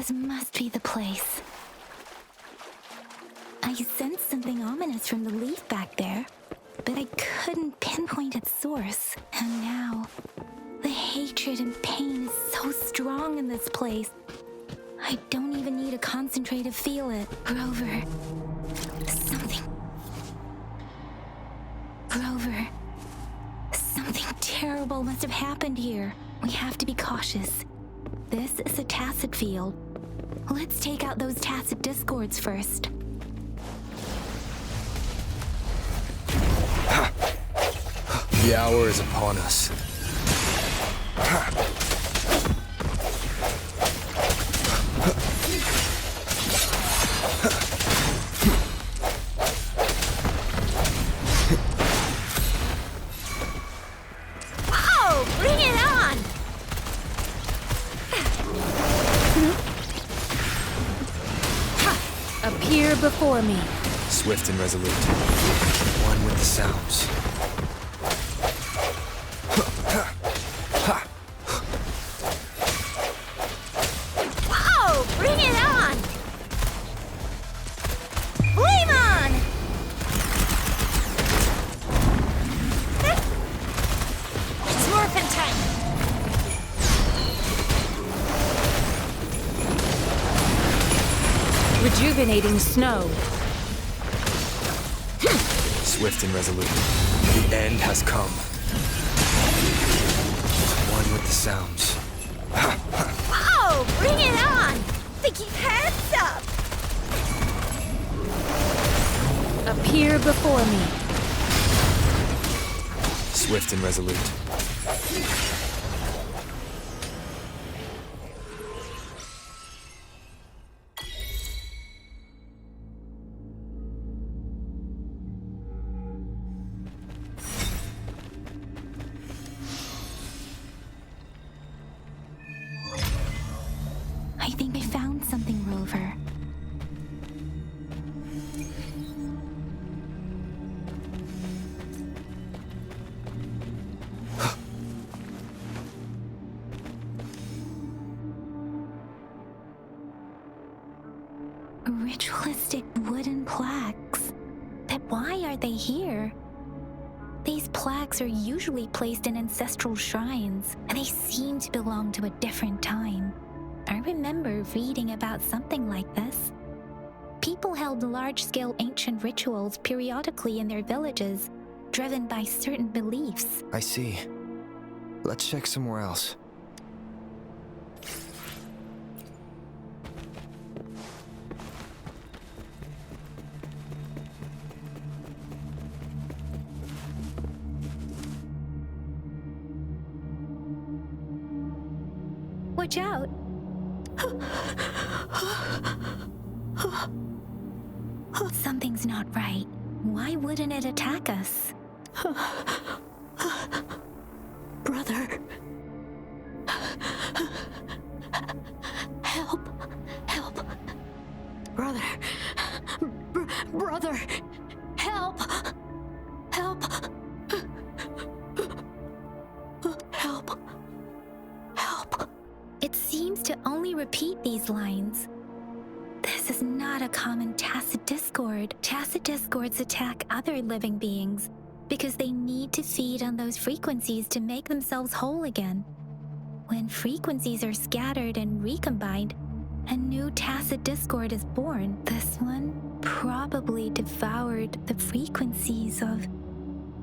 This must be the place. I sensed something ominous from the leaf back there, but I couldn't pinpoint its source. And now, the hatred and pain is so strong in this place. I don't even need to concentrate to feel it. Grover. Something terrible must have happened here. We have to be cautious. This is a tacit field. Let's take out those tacit discords first. The hour is upon us. Oh, bring it on! Appear before me. Swift and resolute. One with the sounds. Whoa! Bring it on! Flame on! It's morphin' time! Rejuvenating snow. Swift and resolute. The end has come. One with the sounds. Whoa! Bring it on! Sticky heads up! Appear before me. Swift and resolute. I think I found something, Rover. Ritualistic wooden plaques. But why are they here? These plaques are usually placed in ancestral shrines, and they seem to belong to a different time. I remember reading about something like this. People held large-scale ancient rituals periodically in their villages, driven by certain beliefs. I see. Let's check somewhere else. Watch out! Something's not right. Why wouldn't it attack us? Brother. Help. Help. Brother. Brother. Help. Help. Help. Help. It seems to only repeat these lines. This is not a common tacit discord. Tacit discords attack other living beings because they need to feed on those frequencies to make themselves whole again. When frequencies are scattered and recombined, a new tacit discord is born. This one probably devoured the frequencies of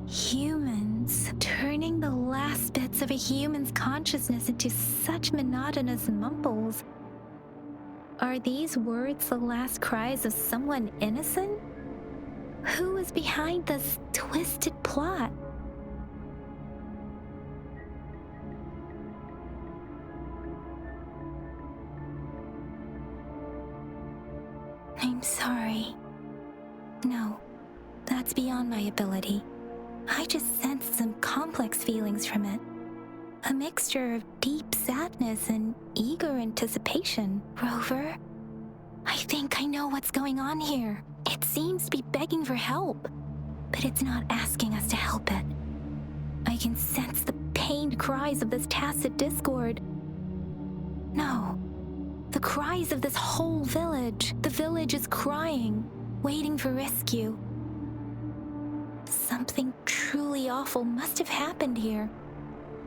humans, turning the last bits of a human's consciousness into such monotonous mumbles. Are these words the last cries of someone innocent? Who is behind this twisted plot? I'm sorry. No, that's beyond my ability. I just sensed some complex feelings from it. A mixture of deep sadness and eager anticipation. Rover, I think I know what's going on here. It seems to be begging for help, but it's not asking us to help it. I can sense the pained cries of this tacit discord. No, The cries of this whole village. The village is crying, waiting for rescue. Something truly awful must have happened here,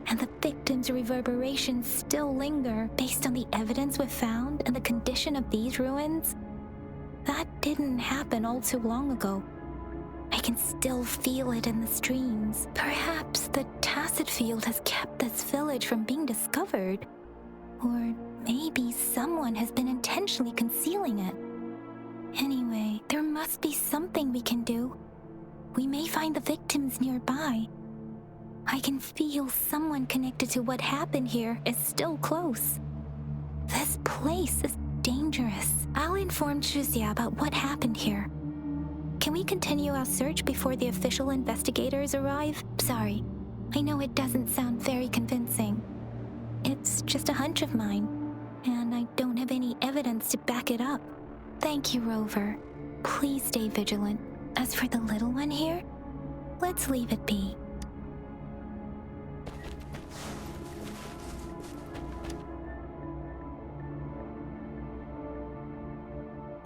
and the victims' reverberations still linger based on the evidence we've found and the condition of these ruins. That didn't happen all too long ago. I can still feel it in the streams. Perhaps the tacit field has kept this village from being discovered. Or maybe someone has been intentionally concealing it. Anyway, there must be something we can do. We may find the victims nearby. I can feel someone connected to what happened here is still close. This place is dangerous. I'll inform Shuzia about what happened here. Can we continue our search before the official investigators arrive? Sorry, I know it doesn't sound very convincing. It's just a hunch of mine, and I don't have any evidence to back it up. Thank you, Rover. Please stay vigilant. As for the little one here, let's leave it be.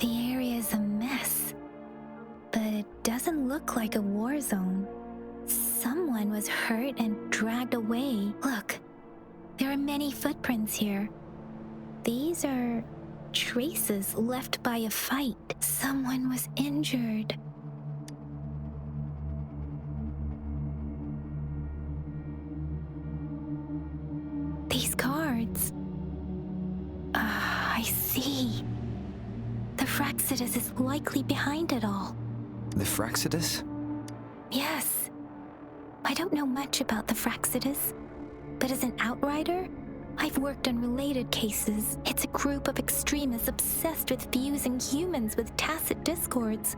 The area is a mess, but it doesn't look like a war zone. Someone was hurt and dragged away. Look, there are many footprints here. These are traces left by a fight. Someone was injured. These cards. I see. The Fraxus is likely behind it all. The Fraxus? Yes. I don't know much about the Fraxus, but as an outrider, I've worked on related cases. It's a group of extremists obsessed with fusing humans with tacit discords.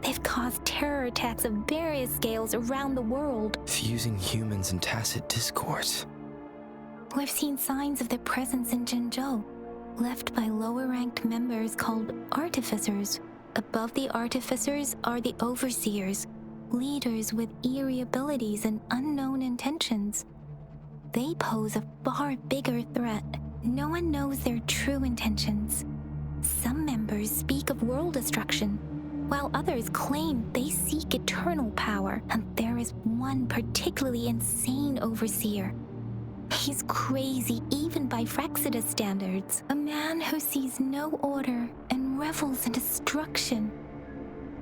They've caused terror attacks of various scales around the world. Fusing humans and tacit discords. We've seen signs of their presence in Jinzhou, left by lower-ranked members called artificers. Above the artificers are the overseers, leaders with eerie abilities and unknown intentions. They pose a far bigger threat. No one knows their true intentions. Some members speak of world destruction, while others claim they seek eternal power, and there is one particularly insane overseer. He's crazy even by Fraxus standards. A man who sees no order and revels in destruction.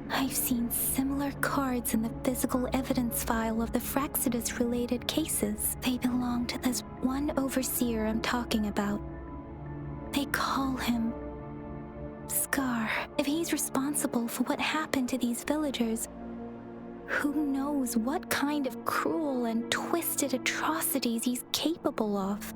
I've seen similar cards in the physical evidence file of the Fraxus-related cases. They belong to this one overseer I'm talking about. They call him Scar. If he's responsible for what happened to these villagers, who knows what kind of cruel and twisted atrocities he's capable of?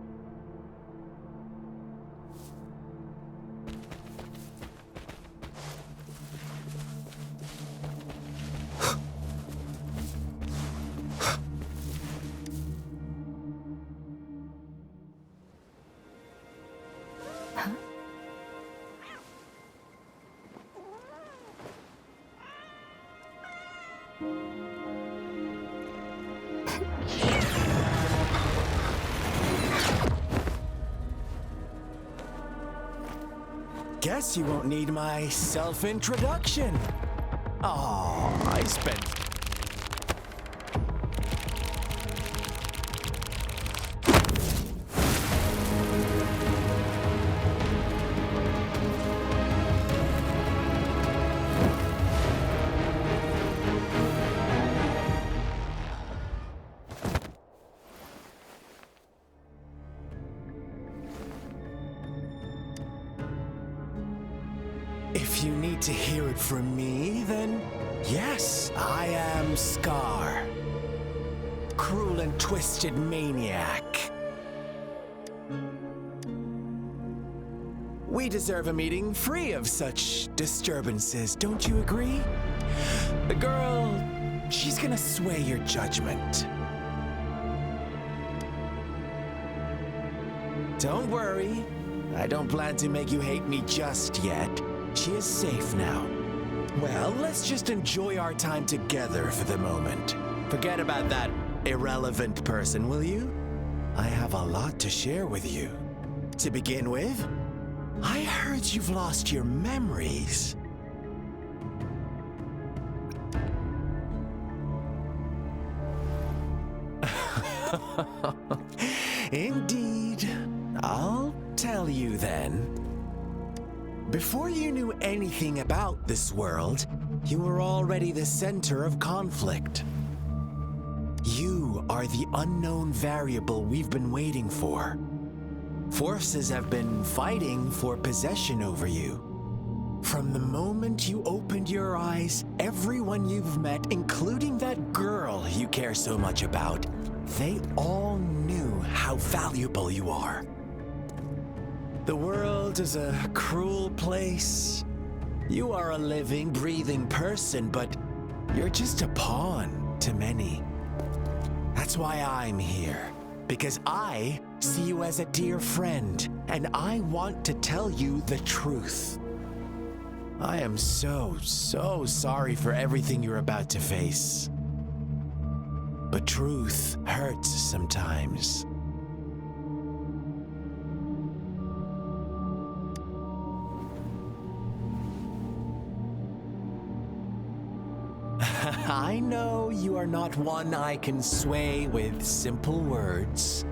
Guess you won't need my self-introduction. Oh, I spent... If you need to hear it from me, then yes, I am Scar. Cruel and twisted maniac. We deserve a meeting free of such disturbances, don't you agree? The girl, she's gonna sway your judgment. Don't worry, I don't plan to make you hate me just yet. She is safe now. Well, let's just enjoy our time together for the moment. Forget about that irrelevant person, will you? I have a lot to share with you. To begin with, I heard you've lost your memories. Indeed. I'll tell you then. Before you knew anything about this world, you were already the center of conflict. You are the unknown variable we've been waiting for. Forces have been fighting for possession over you. From the moment you opened your eyes, everyone you've met, including that girl you care so much about, they all knew how valuable you are. The world is a cruel place. You are a living, breathing person, but you're just a pawn to many. That's why I'm here, because I see you as a dear friend, and I want to tell you the truth. I am so sorry for everything you're about to face. But truth hurts sometimes. I know you are not one I can sway with simple words.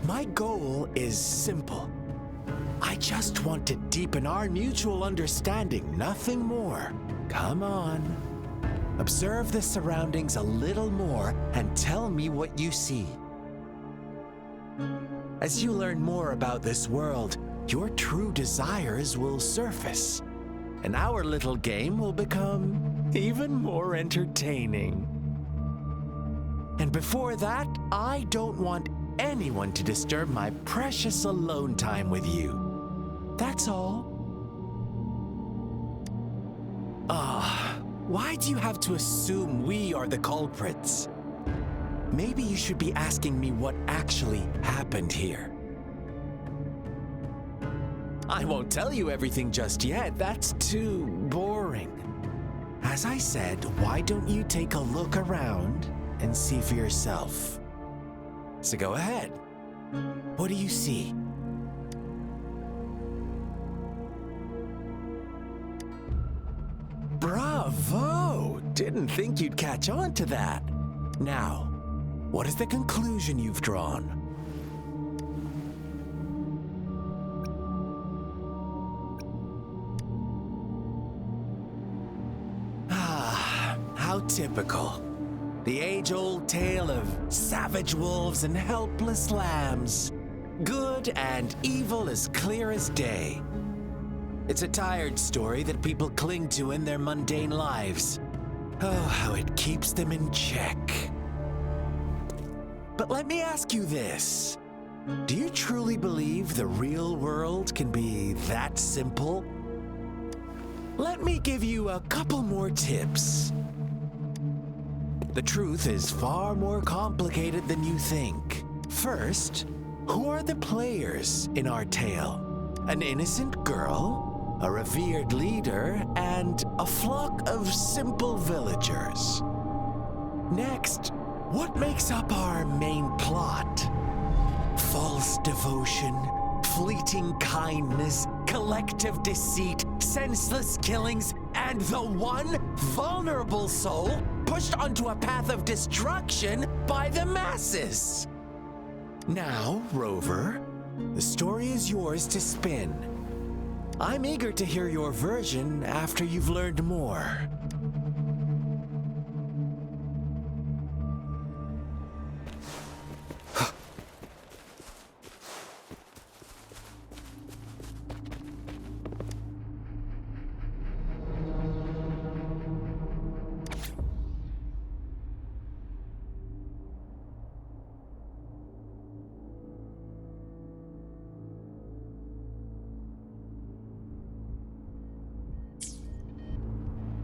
My goal is simple. I just want to deepen our mutual understanding, nothing more. Come on. Observe the surroundings a little more and tell me what you see. As you learn more about this world, your true desires will surface, and our little game will become even more entertaining. And before that, I don't want anyone to disturb my precious alone time with you. That's all. Why do you have to assume we are the culprits? Maybe you should be asking me what actually happened here. I won't tell you everything just yet. That's too boring. As I said, why don't you take a look around and see for yourself? So go ahead. What do you see? Bravo! Didn't think you'd catch on to that. Now, what is the conclusion you've drawn? How typical. The age-old tale of savage wolves and helpless lambs. Good and evil as clear as day. It's a tired story that people cling to in their mundane lives. Oh, how it keeps them in check. But let me ask you this. Do you truly believe the real world can be that simple? Let me give you a couple more tips. The truth is far more complicated than you think. First, who are the players in our tale? An innocent girl, a revered leader, and a flock of simple villagers. Next, what makes up our main plot? False devotion, fleeting kindness, collective deceit, senseless killings, and the one vulnerable soul pushed onto a path of destruction by the masses. Now, Rover, the story is yours to spin. I'm eager to hear your version after you've learned more.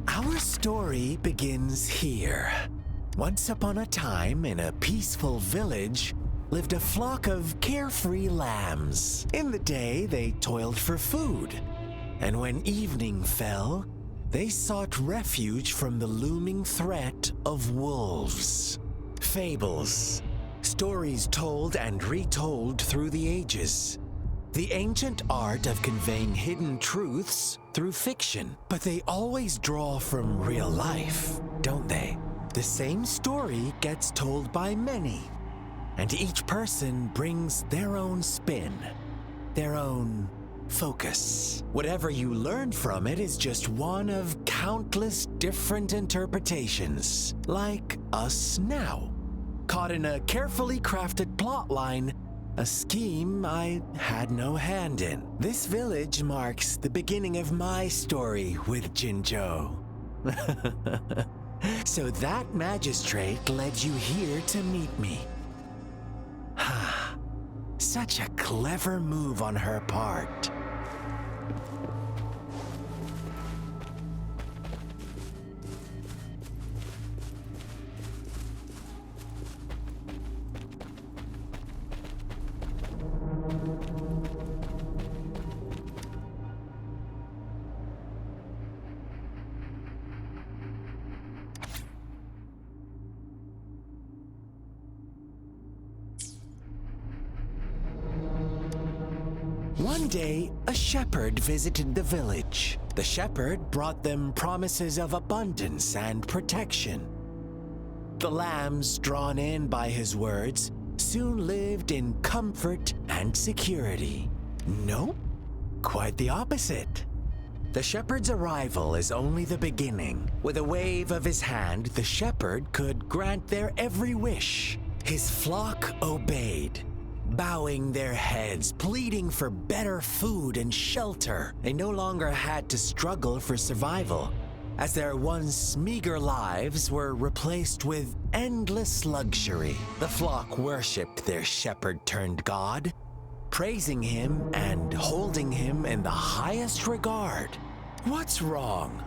Our story begins here. Once upon a time, in a peaceful village, lived a flock of carefree lambs. In the day, they toiled for food, and when evening fell, they sought refuge from the looming threat of wolves. Fables, stories told and retold through the ages. The ancient art of conveying hidden truths through fiction. But they always draw from real life, don't they? The same story gets told by many, and each person brings their own spin, their own focus. Whatever you learn from it is just one of countless different interpretations, like us now, caught in a carefully crafted plotline, a scheme I had no hand in. This village marks the beginning of my story with Jinzhou. So that magistrate led you here to meet me. Such a clever move on her part. One day, a shepherd visited the village. The shepherd brought them promises of abundance and protection. The lambs, drawn in by his words, soon lived in comfort and security. Nope, quite the opposite. The shepherd's arrival is only the beginning. With a wave of his hand, the shepherd could grant their every wish. His flock obeyed, bowing their heads, pleading for better food and shelter. They no longer had to struggle for survival, as their once meager lives were replaced with endless luxury. The flock worshipped their shepherd-turned-god, praising him and holding him in the highest regard. What's wrong?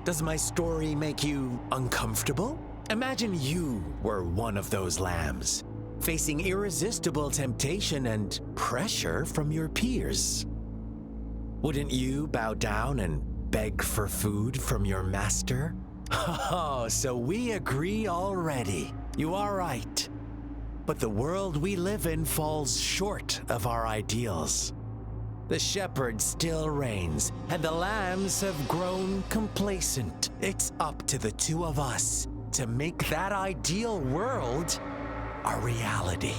Does my story make you uncomfortable? Imagine you were one of those lambs, facing irresistible temptation and pressure from your peers. Wouldn't you bow down and beg for food from your master? Oh, so we agree already. You are right. But the world we live in falls short of our ideals. The shepherd still reigns, and the lambs have grown complacent. It's up to the two of us to make that ideal world a reality.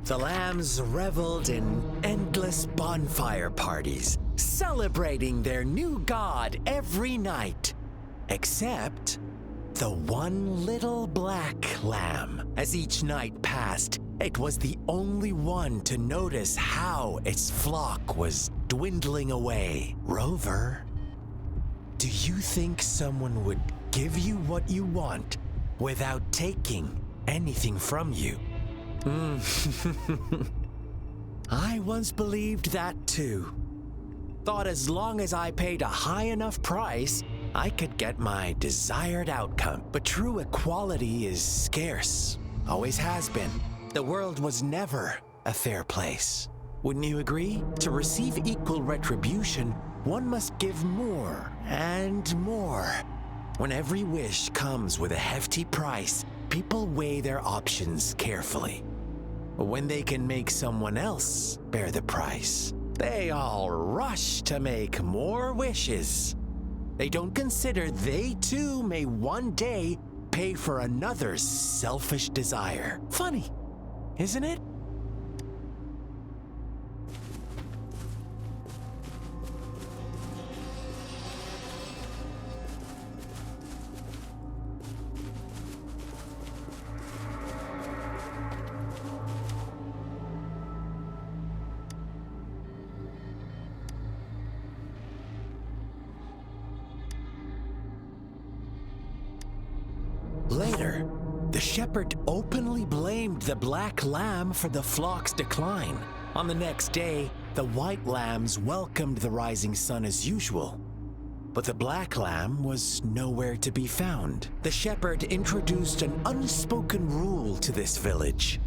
The lambs reveled in endless bonfire parties, celebrating their new god every night, except the one little black lamb. As each night passed, it was the only one to notice how its flock was dwindling away. Rover, do you think someone would give you what you want without taking anything from you? I once believed that too. Thought as long as I paid a high enough price, I could get my desired outcome. But true equality is scarce, always has been. The world was never a fair place. Wouldn't you agree? To receive equal retribution, one must give more and more. When every wish comes with a hefty price, people weigh their options carefully. When they can make someone else bear the price, they all rush to make more wishes. They don't consider they too may one day pay for another's selfish desire. Funny, isn't it? Later, the shepherd openly blamed the black lamb for the flock's decline. On the next day, the white lambs welcomed the rising sun as usual. But the black lamb was nowhere to be found. The shepherd introduced an unspoken rule to this village.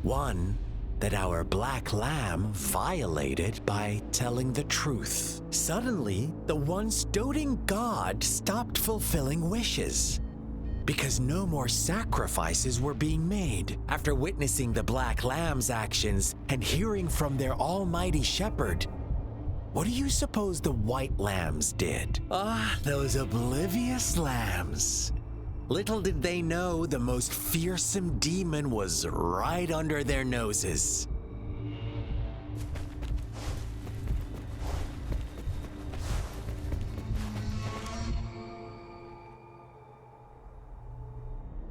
One that our black lamb violated by telling the truth. Suddenly, the once doting god stopped fulfilling wishes because no more sacrifices were being made. After witnessing the black lamb's actions and hearing from their almighty shepherd, what do you suppose the white lambs did? Ah, those oblivious lambs. Little did they know the most fearsome demon was right under their noses.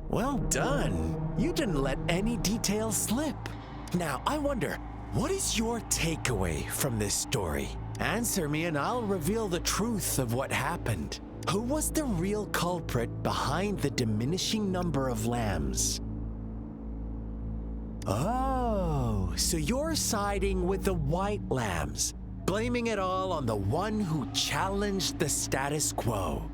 Well done. You didn't let any details slip. Now, I wonder, what is your takeaway from this story? Answer me and I'll reveal the truth of what happened. Who was the real culprit behind the diminishing number of lambs? Oh, so you're siding with the white lambs, blaming it all on the one who challenged the status quo.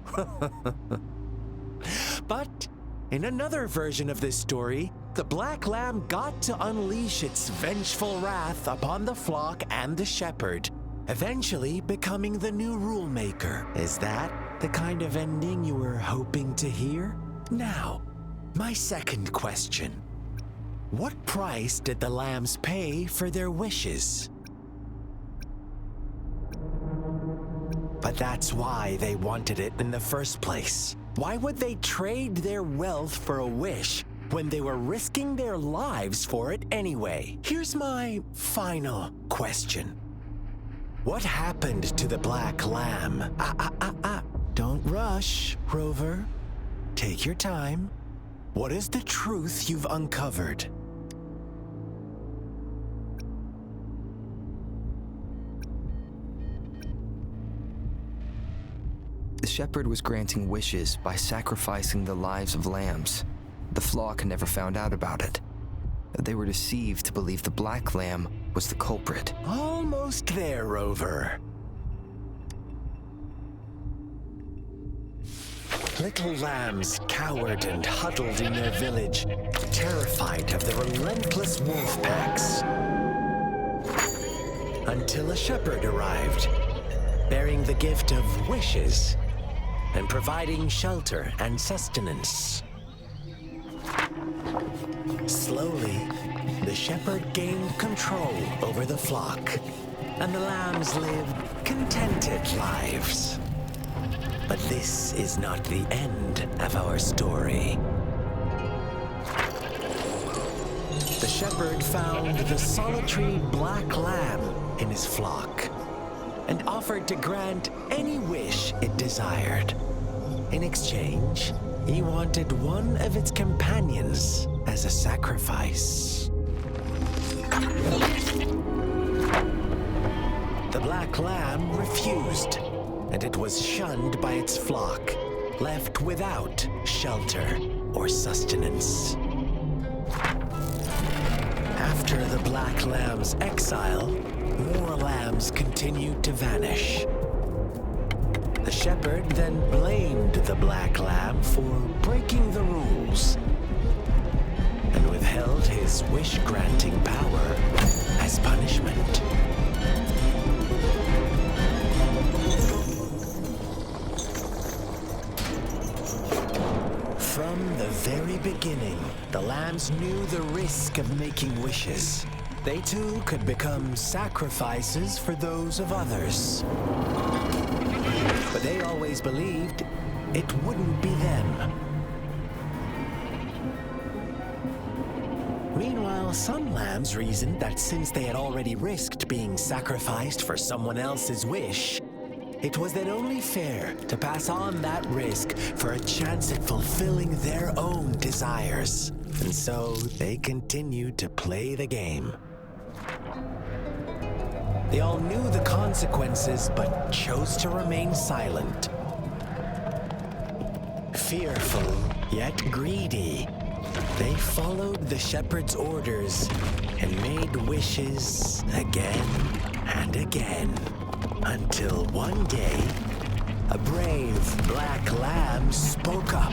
But in another version of this story, the black lamb got to unleash its vengeful wrath upon the flock and the shepherd, eventually becoming the new rule maker. Is that the kind of ending you were hoping to hear? Now, my second question. What price did the lambs pay for their wishes? But that's why they wanted it in the first place. Why would they trade their wealth for a wish when they were risking their lives for it anyway? Here's my final question. What happened to the black lamb? Don't rush, Rover. Take your time. What is the truth you've uncovered? The shepherd was granting wishes by sacrificing the lives of lambs. The flock never found out about it. They were deceived to believe the black lamb was the culprit. Almost there, Rover. Little lambs cowered and huddled in their village, terrified of the relentless wolf packs. Until a shepherd arrived, bearing the gift of wishes and providing shelter and sustenance. Slowly, the shepherd gained control over the flock, and the lambs lived contented lives. But this is not the end of our story. The shepherd found the solitary black lamb in his flock and offered to grant any wish it desired. In exchange, he wanted one of its companions as a sacrifice. The black lamb refused, and it was shunned by its flock, left without shelter or sustenance. After the black lamb's exile, more lambs continued to vanish. The shepherd then blamed the black lamb for breaking the rules and withheld his wish-granting power as punishment. From the very beginning, the lambs knew the risk of making wishes. They too could become sacrifices for those of others. But they always believed it wouldn't be them. Meanwhile, some lambs reasoned that since they had already risked being sacrificed for someone else's wish, it was then only fair to pass on that risk for a chance at fulfilling their own desires. And so they continued to play the game. They all knew the consequences, but chose to remain silent. Fearful, yet greedy, they followed the shepherd's orders and made wishes again and again, until one day, a brave black lamb spoke up,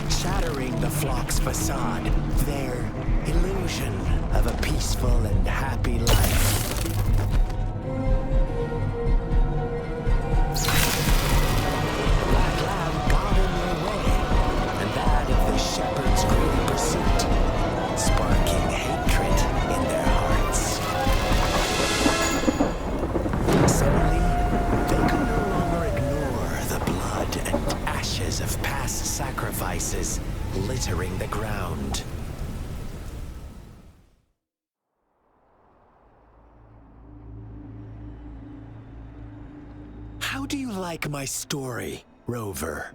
shattering the flock's facade, their illusion of a peaceful and happy life. The black lamb got in their way, and that of the shepherd's greedy pursuit, sparking hatred in their hearts. Suddenly, they could no longer ignore the blood and ashes of past sacrifices littering the ground. How do you like my story, Rover?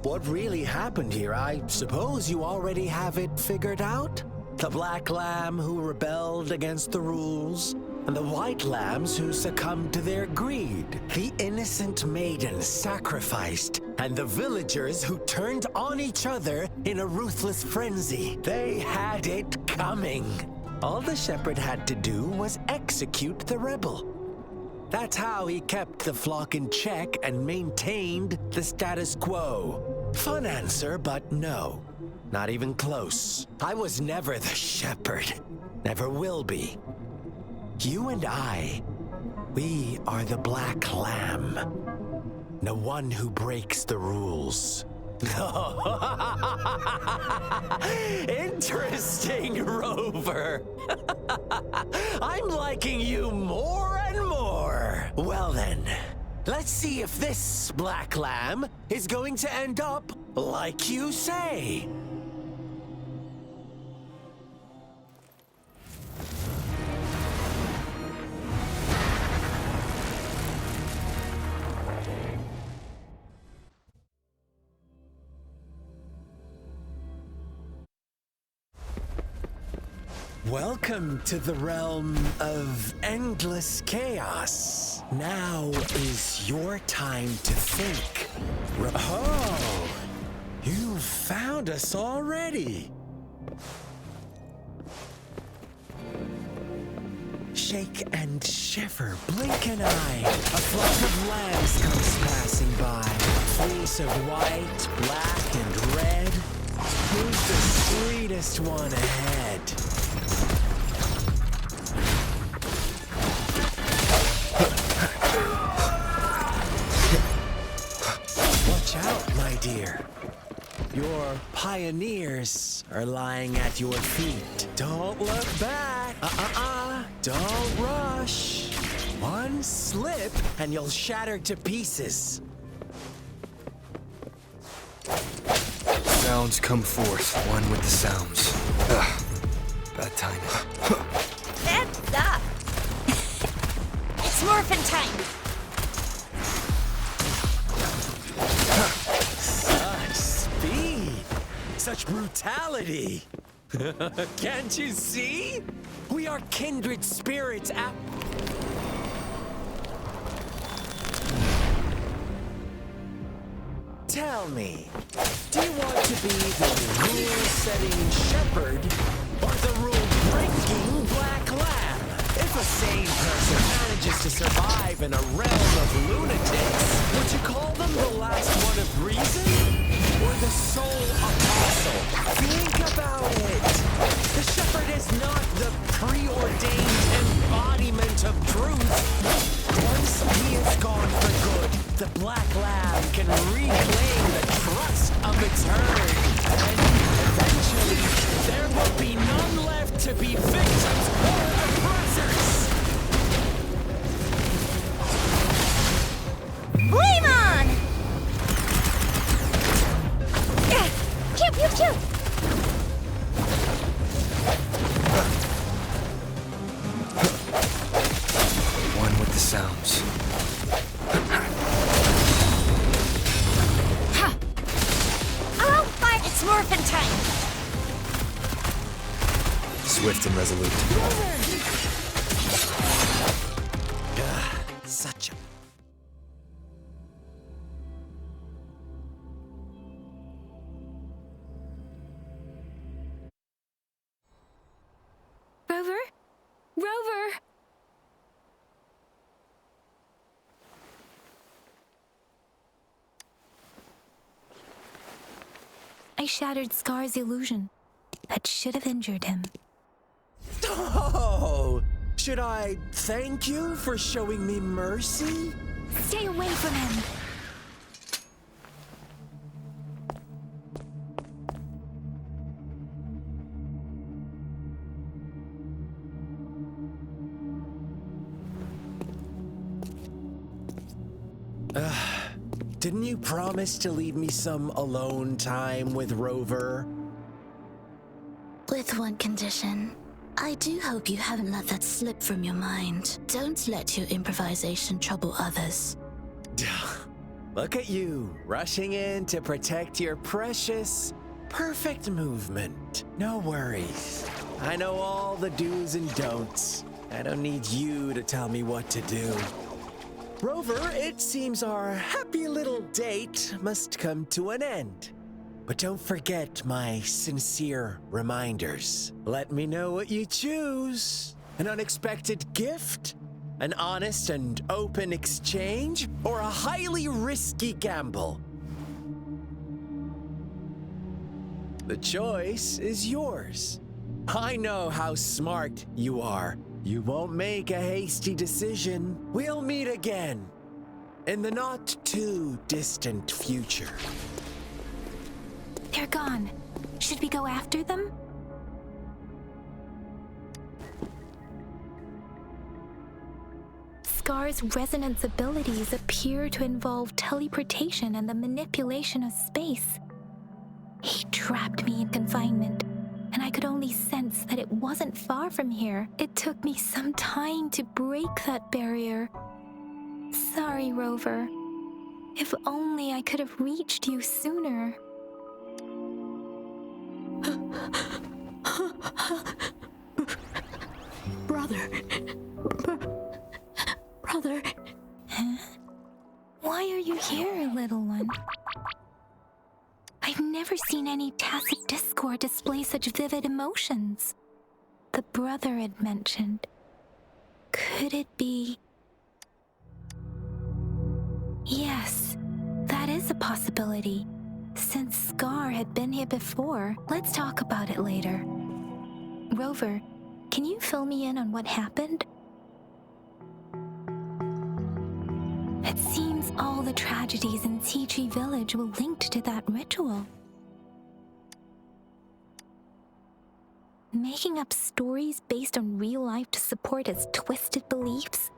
What really happened here? I suppose you already have it figured out? The black lamb who rebelled against the rules, and the white lambs who succumbed to their greed. The innocent maidens sacrificed, and the villagers who turned on each other in a ruthless frenzy. They had it coming. All the shepherd had to do was execute the rebel. That's how he kept the flock in check and maintained the status quo. Fun answer, but no. Not even close. I was never the shepherd. Never will be. You and I, we are the black lamb. The one who breaks the rules. Interesting, Rover. I'm liking you more and more. Well then, let's see if this black lamb is going to end up like you say. Welcome to the realm of endless chaos. Now is your time to think. Oh, you found us already. Shake and shiver, blink an eye. A flock of lambs comes passing by. Fleece of white, black, and red. Who's the sweetest one ahead? Watch out, my dear. Your pioneers are lying at your feet. Don't look back. Don't rush. One slip and you'll shatter to pieces. Sounds come forth, one with the sounds. Ugh, bad timing. That's up. It's morphin' time. Such speed! Such brutality! Can't you see? We are kindred spirits at... Tell me, do you want to be the rule-setting shepherd or the rule-breaking black lamb? If a sane person manages to survive in a realm of lunatics, would you call them the last one of reason? Or the sole apostle? Think about it. The shepherd is not the preordained embodiment of truth. Once he is gone for good, the black lamb can reclaim the trust of its herd. And eventually, there will be none left to be victims or oppressors. Flame on! Pew, pew, pew! One with the sounds. Oh, but it's morphin' time! Swift and resolute. Such a... Rover? Rover! I shattered Scar's illusion. That should have injured him. Oh! Should I thank you for showing me mercy? Stay away from him! Didn't you promise to leave me some alone time with Rover? With one condition. I do hope you haven't let that slip from your mind. Don't let your improvisation trouble others. Look at you, rushing in to protect your precious, perfect movement. No worries. I know all the do's and don'ts. I don't need you to tell me what to do. Rover, it seems our happy little date must come to an end. But don't forget my sincere reminders. Let me know what you choose. An unexpected gift? An honest and open exchange? Or a highly risky gamble? The choice is yours. I know how smart you are. You won't make a hasty decision. We'll meet again in the not too distant future. They're gone. Should we go after them? Scar's resonance abilities appear to involve teleportation and the manipulation of space. He trapped me in confinement, and I could only sense that it wasn't far from here. It took me some time to break that barrier. Sorry, Rover. If only I could have reached you sooner. Brother. Brother. Huh? Why are you here, little one? I've never seen any tacit discord display such vivid emotions. The brother had mentioned. Could it be? Yes, that is a possibility. Since Scar had been here before, let's talk about it later. Rover, can you fill me in on what happened? It seems all the tragedies in Tea Tree Village were linked to that ritual. Making up stories based on real life to support his twisted beliefs?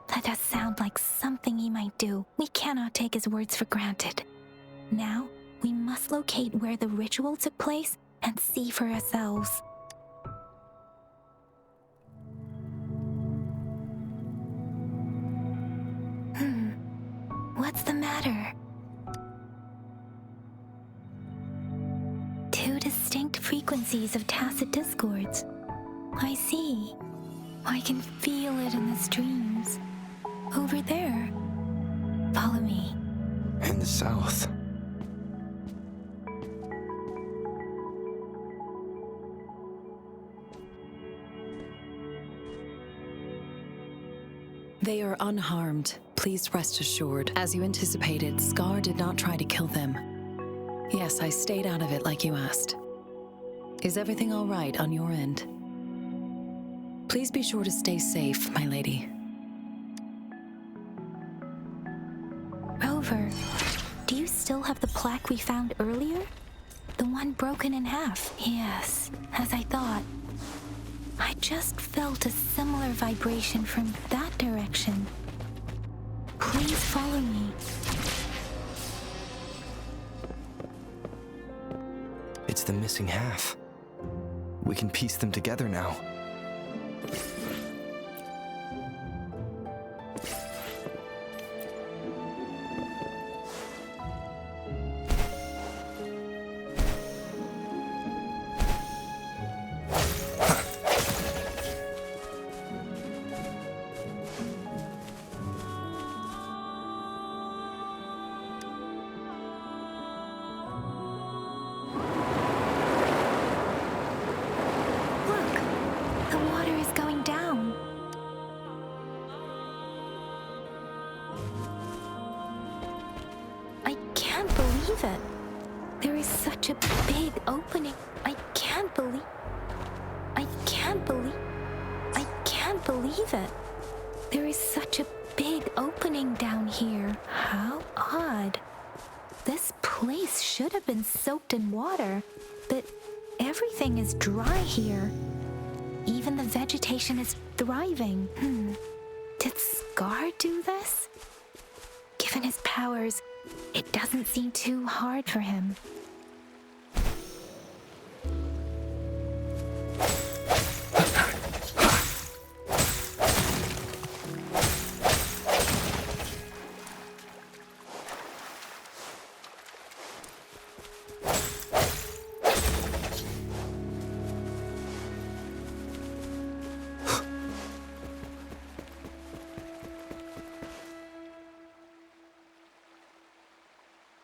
That does sound like something he might do. We cannot take his words for granted. Now, we must locate where the ritual took place and see for ourselves. What's the matter? Two distinct frequencies of tacit discords. I see. I can feel it in the streams. Over there. Follow me. In the south. They are unharmed. Please rest assured. As you anticipated, Scar did not try to kill them. Yes, I stayed out of it like you asked. Is everything all right on your end? Please be sure to stay safe, my lady. Rover, do you still have the plaque we found earlier? The one broken in half? Yes, as I thought. I just felt a similar vibration from that direction. Please follow me. It's the missing half. We can piece them together now. is such a big opening. I can't believe it. There is such a big opening down here. How odd. This place should have been soaked in water, but everything is dry here. Even the vegetation is thriving. Did Scar do this? Given his powers, it doesn't seem too hard for him.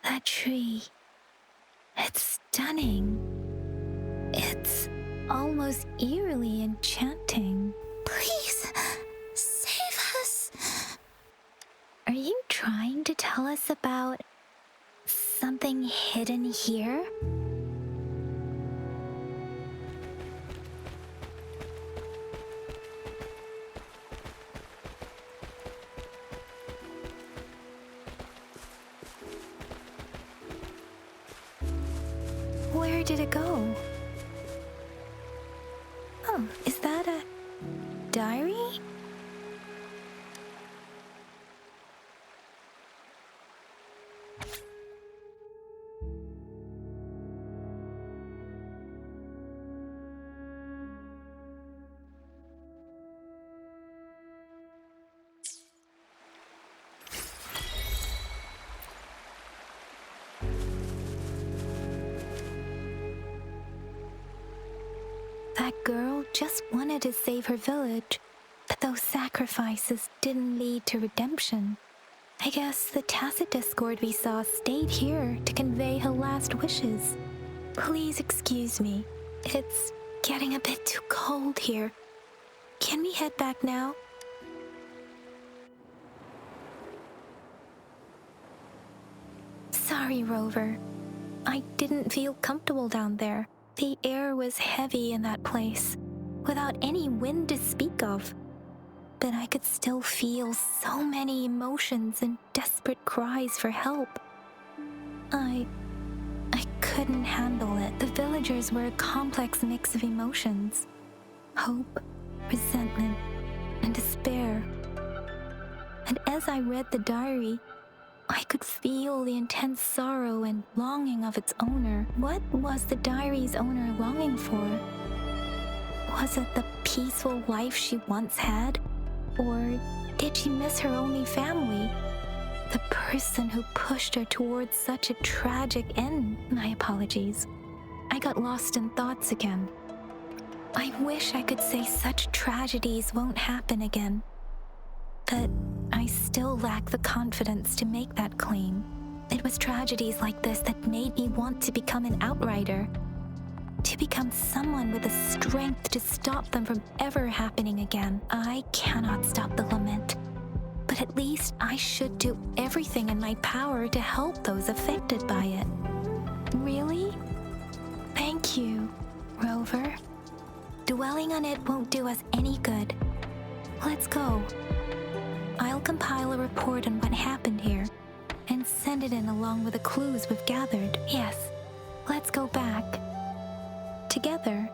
That tree. It's stunning. It's almost eerily enchanting. Please, save us. Are you trying to tell us about something hidden here? Where did it go? Oh, is that a diary? That girl just wanted to save her village, but those sacrifices didn't lead to redemption. I guess the tacit discord we saw stayed here to convey her last wishes. Please excuse me. It's getting a bit too cold here. Can we head back now? Sorry, Rover. I didn't feel comfortable down there. The air was heavy in that place, without any wind to speak of. But I could still feel so many emotions and desperate cries for help. I couldn't handle it. The villagers were a complex mix of emotions. Hope, resentment, and despair. And as I read the diary, I could feel the intense sorrow and longing of its owner. What was the diary's owner longing for? Was it the peaceful life she once had? Or did she miss her only family? The person who pushed her towards such a tragic end? My apologies. I got lost in thoughts again. I wish I could say such tragedies won't happen again. But I still lack the confidence to make that claim. It was tragedies like this that made me want to become an outrider. To become someone with the strength to stop them from ever happening again. I cannot stop the lament, but at least I should do everything in my power to help those affected by it. Really? Thank you, Rover. Dwelling on it won't do us any good. Let's go. I'll compile a report on what happened here and send it in along with the clues we've gathered. Yes, let's go back. Together.